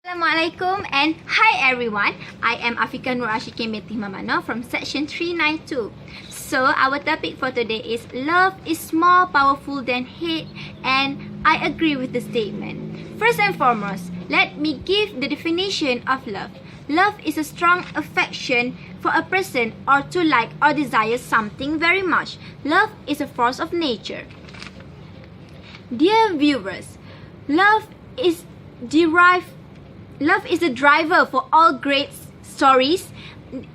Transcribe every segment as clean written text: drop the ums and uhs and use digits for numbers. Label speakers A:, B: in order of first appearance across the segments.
A: Assalamualaikum and hi everyone. I am Afiqah binti Mamano from section 392. So our topic for today is love is more powerful than hate, and I agree with the statement. First and foremost, let me give the definition of love. Love is a strong affection for a person or to like or desire something very much. Love is a force of nature. Dear viewers, love is the driver for all great stories,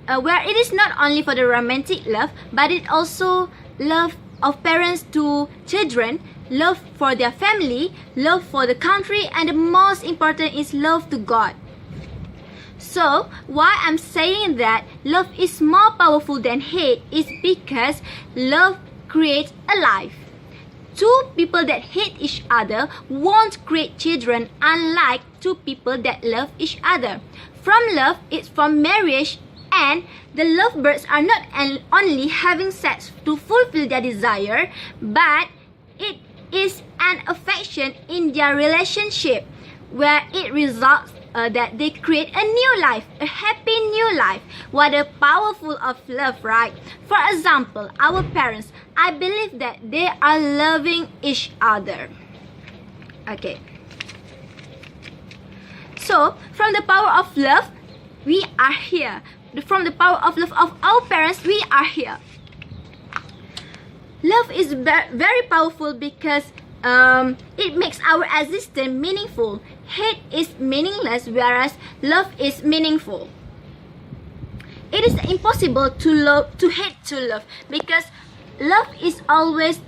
A: where it is not only for the romantic love, but it also love of parents to children, love for their family, love for the country, and the most important is love to God. So, why I'm saying that love is more powerful than hate is because love creates a life. Two people that hate each other won't create children, unlike two people that love each other. From love, it's from marriage, and the lovebirds are not only having sex to fulfill their desire, but it is an affection in their relationship where it results that they create a new life, a happy new life. What a powerful of love, right? For example, our parents, I believe that they are loving each other. Okay. So, from the power of love, we are here. From the power of love of our parents, we are here. Love is very powerful because it makes our existence meaningful. Hate is meaningless, whereas love is meaningful. It is impossible to hate to love, because love is always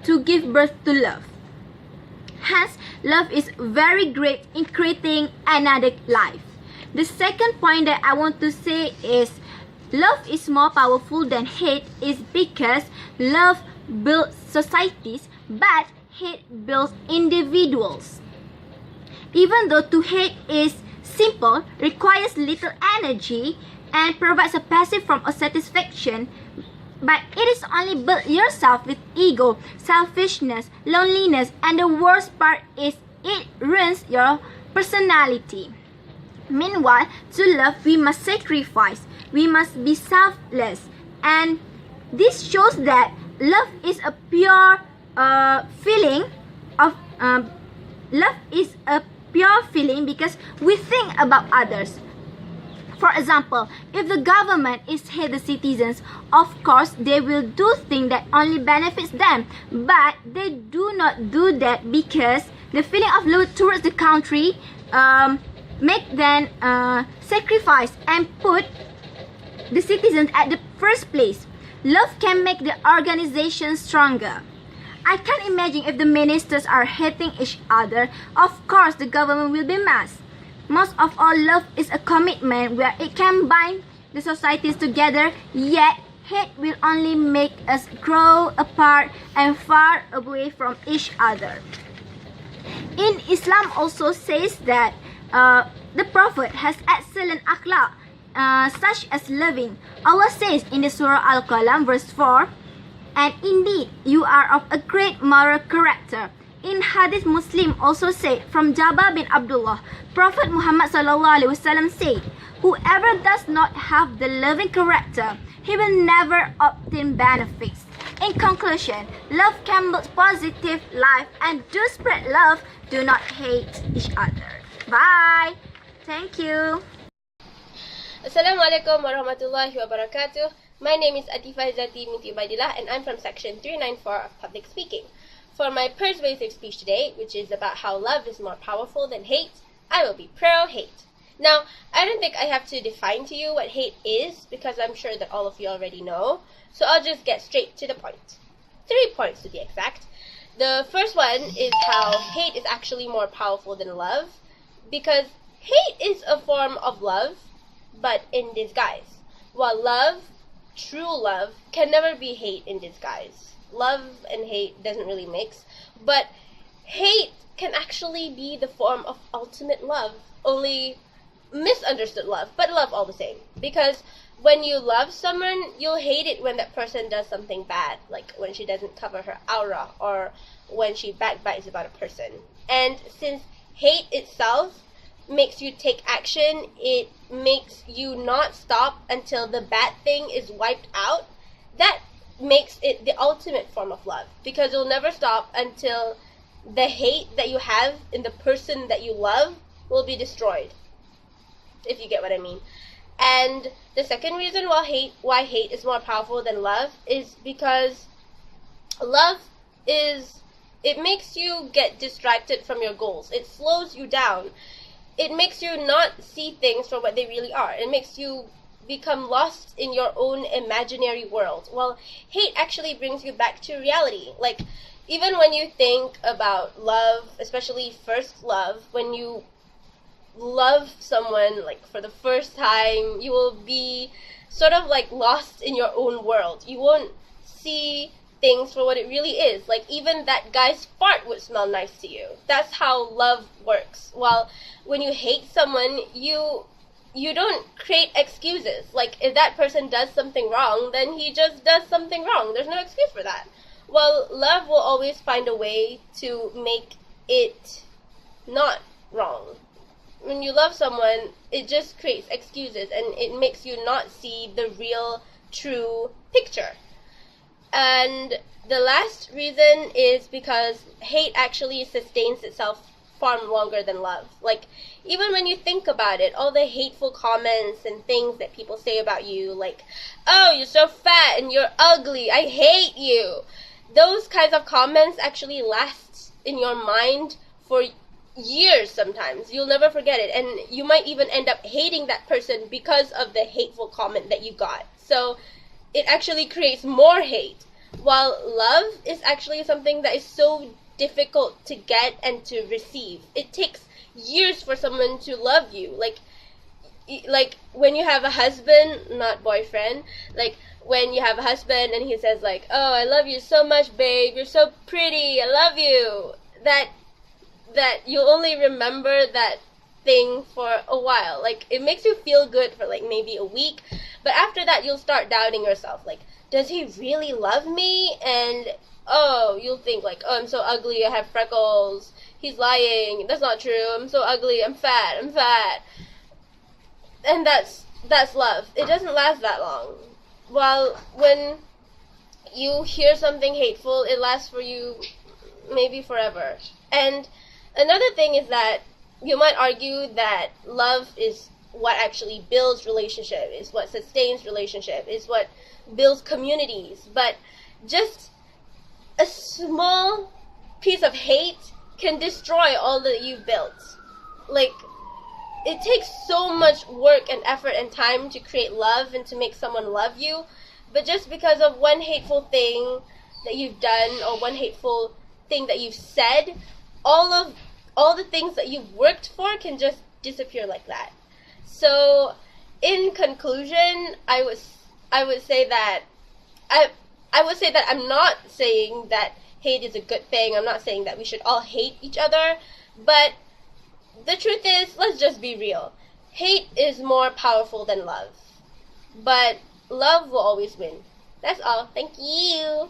A: to give birth to love. Hence, love is very great in creating another life. The second point that I want to say is love is more powerful than hate is because love builds societies, but hate builds individuals. Even though to hate is simple, requires little energy, and provides a passive form of satisfaction, but it is only build yourself with ego, selfishness, loneliness, and the worst part is it ruins your personality. Meanwhile, to love, we must sacrifice, we must be selfless, and this shows that love is a pure feeling of love is a pure feeling because we think about others. For example, if the government is hate the citizens, of course they will do things that only benefits them, but they do not do that because the feeling of love towards the country make them sacrifice and put the citizens at the first place. Love can make the organization stronger. I can't imagine if the ministers are hating each other. Of course, the government will be mad. Most of all, love is a commitment where it can bind the societies together, yet hate will only make us grow apart and far away from each other. In Islam also says that the Prophet has excellent akhlaq, such as loving. Allah says in the Surah Al-Qalam verse 4, and indeed you are of a great moral character. In Hadith Muslim also said from Jabir bin Abdullah, Prophet Muhammad SAW said, whoever does not have the loving character, he will never obtain benefits. In conclusion, love can build positive life, and do spread love, do not hate each other. Bye. Thank you.
B: Assalamualaikum warahmatullahi wabarakatuh. My name is Atifah and I'm from section 394 of public speaking. For my persuasive speech today, which is about how love is more powerful than hate, I will be pro-hate. Now, I don't think I have to define to you what hate is, because I'm sure that all of you already know, so I'll just get straight to the point. 3 points to be exact. The first one is how hate is actually more powerful than love, because hate is a form of love, but in disguise, while love, true love, can never be hate in disguise. Love and hate doesn't really mix, but hate can actually be the form of ultimate love, only misunderstood love, but love all the same. Because when you love someone, you'll hate it when that person does something bad, like when she doesn't cover her aura, or when she backbites about a person. And since hate itself makes you take action. It makes you not stop until the bad thing is wiped out. That makes it the ultimate form of love, because you'll never stop until the hate that you have in the person that you love will be destroyed, if you get what I mean. And the second reason why hate is more powerful than love is because love it makes you get distracted from your goals. It slows you down. It makes you not see things for what they really are. It makes you become lost in your own imaginary world. While hate actually brings you back to reality. Like, even when you think about love, especially first love, when you love someone like for the first time, you will be sort of like lost in your own world. You won't see things for what it really is. Like, even that guy's fart would smell nice to you. That's how love works. While when you hate someone, you don't create excuses. Like, if that person does something wrong, then he just does something wrong. There's no excuse for that. Well, love will always find a way to make it not wrong. When you love someone, it just creates excuses, and it makes you not see the real, true picture. And the last reason is because hate actually sustains itself far longer than love. Like, even when you think about it, all the hateful comments and things that people say about you, like, oh, you're so fat and you're ugly, I hate you. Those kinds of comments actually last in your mind for years sometimes. You'll never forget it. And you might even end up hating that person because of the hateful comment that you got. So it actually creates more hate. While love is actually something that is so difficult to get and to receive. It takes years for someone to love you. Like when you have a husband, not boyfriend, like when you have a husband and he says like, oh, I love you so much, babe, you're so pretty, I love you. That you'll only remember that thing for a while. Like, it makes you feel good for like maybe a week, but after that you'll start doubting yourself. Like, does he really love me? And oh, you'll think like, oh, I'm so ugly, I have freckles, he's lying, that's not true, I'm so ugly, I'm fat. And that's love. It doesn't last that long. While when you hear something hateful, it lasts for you maybe forever. And another thing is that you might argue that love is what actually builds relationship, is what sustains relationship, is what builds communities. But just a small piece of hate can destroy all that you've built. Like, it takes so much work and effort and time to create love and to make someone love you, but just because of one hateful thing that you've done or one hateful thing that you've said, all the things that you've worked for can just disappear like that. So, in conclusion, I would say that I'm not saying that hate is a good thing. I'm not saying that we should all hate each other, but the truth is, let's just be real. Hate is more powerful than love, but love will always win. That's all. Thank you.